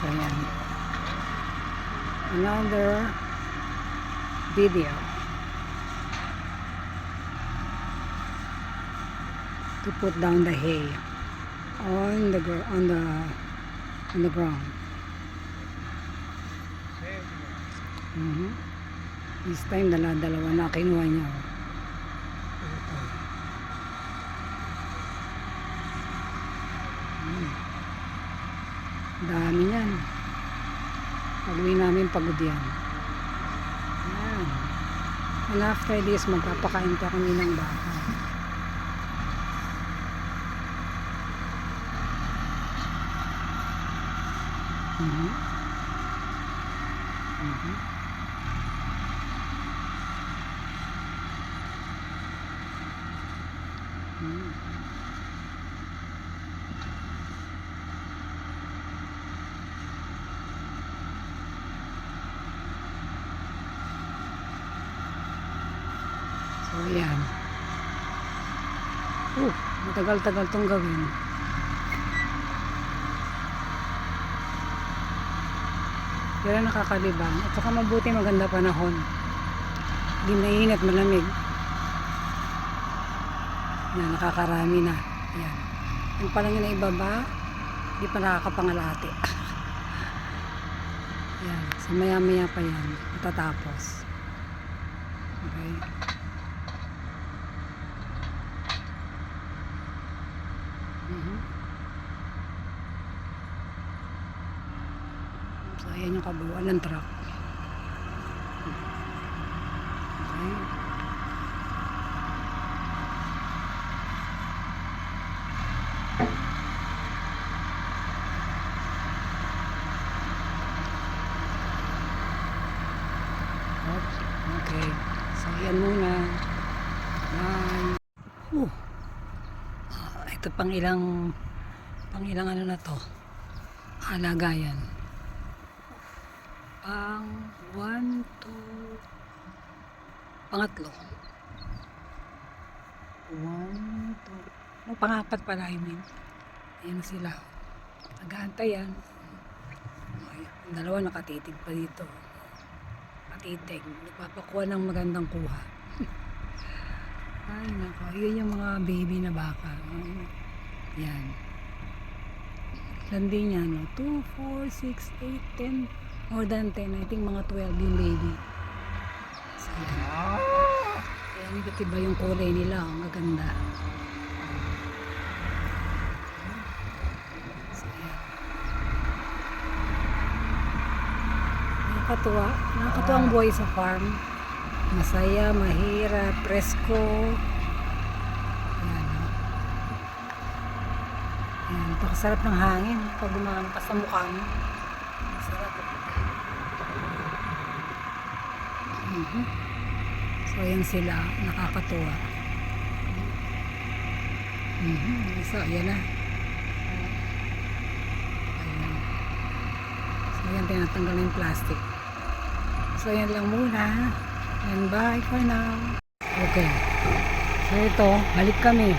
So yan, another video to put down the hay on the ground. This time dalawa na kinuha niya. Dami yan. Pag-uwi namin pagod yan. Ayan. And after this, magpapakain pa kami ng baka. So, ayan. Matagal-tagal tong gawin. Pero nakakalibang. At saka mabuti maganda panahon. Hindi mainit, malamig. Yan, nakakarami na. Yan. Yung palang yun na ibaba, hindi pa nakakapangalati. Yan. So, maya-maya pa yan. Matatapos. Okay. So, ayan yung kabuuan ng truck. Okay. Oops. Okay. So, ayan muna. Bye. Ito pang ilang ano na to. Alagayan. Pang 1, 2, pangatlo. 1, 2, pangapat pala, I mean. Ayan sila. Nag-aantay yan. Yung dalawa nakatitig pa dito. Nakatitig. Nagpapakuha ng magandang kuha. Ay nako, yun yung mga baby na baka. Yan. Landi niya, no? 2, 4, 6, 8, 10. More than 10. I think mga 12 yung baby. So, yan. Ayan, iba't iba yung kulay nila. Maganda. So, yan. Nakakatuwa. Nakakatuwa ang buhay sa farm. Masaya, mahirap, presko. Ayan. Ayan, pakasarap ng hangin pag gumampas sa mukha mo. Masarap. So, ayan sila. Nakakatuwa. So, ayan na. Ayan. So, ayan, tinatanggal na yung plastic. So, ayan lang muna. And bye for now. Okay. So ito, balik kami.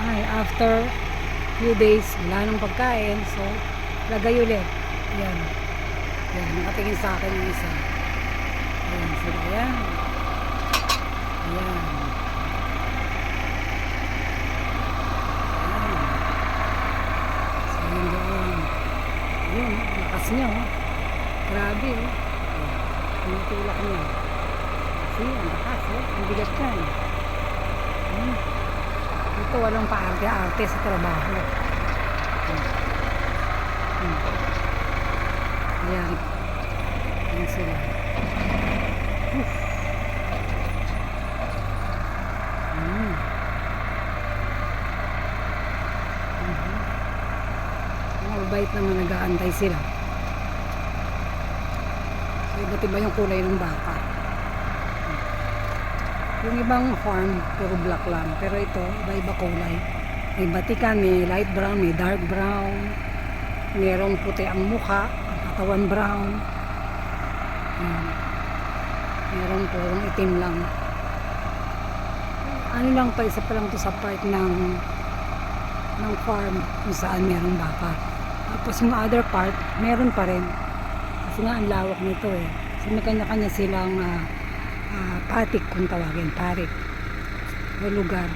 Ay, after few days, wala nang pagkain. So, lagay ulit. Yan. Yan, nakatingin sa akin yung isa. Ayan, sila. Ayan. Ayan. Ayan. So, yun doon. Yun, lakas niya. Grabe. Tinutulak niya. See, ang lakas, ang bigat yan. Ito walang paarte-arte sa trabaho. Ayan. Ayan sila. Mabait naman, nag-aantay sila. So, iba't iba yung kulay ng baka. Yung ibang farm, puro black lang. Pero ito, iba-iba kulay. May batikan, may light brown, may dark brown. Merong puti ang mukha, katawan brown. Merong purong itim lang. Ano lang to, isa pa lang to sa part ng farm kung saan merong baka. Tapos yung other part, meron pa rin. Kasi nga ang lawak nito eh. So may kanya-kanya silang patik kung tawagin, parik. O lugar.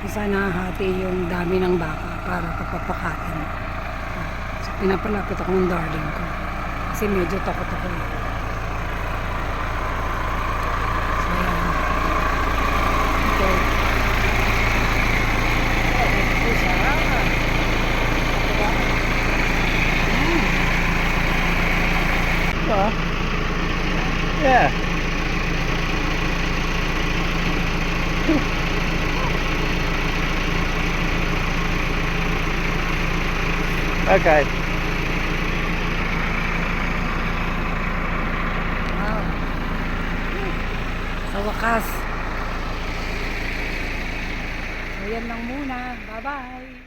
Kung saan nahahati yung dami ng baka para papapakain. So pinapalapit ako ng darling ko. Kasi medyo takot ako eh. So yan. Okay. Ito siya. Well, yeah. Okay. Wow. Sa wakas. So yan lang muna. Bye-bye.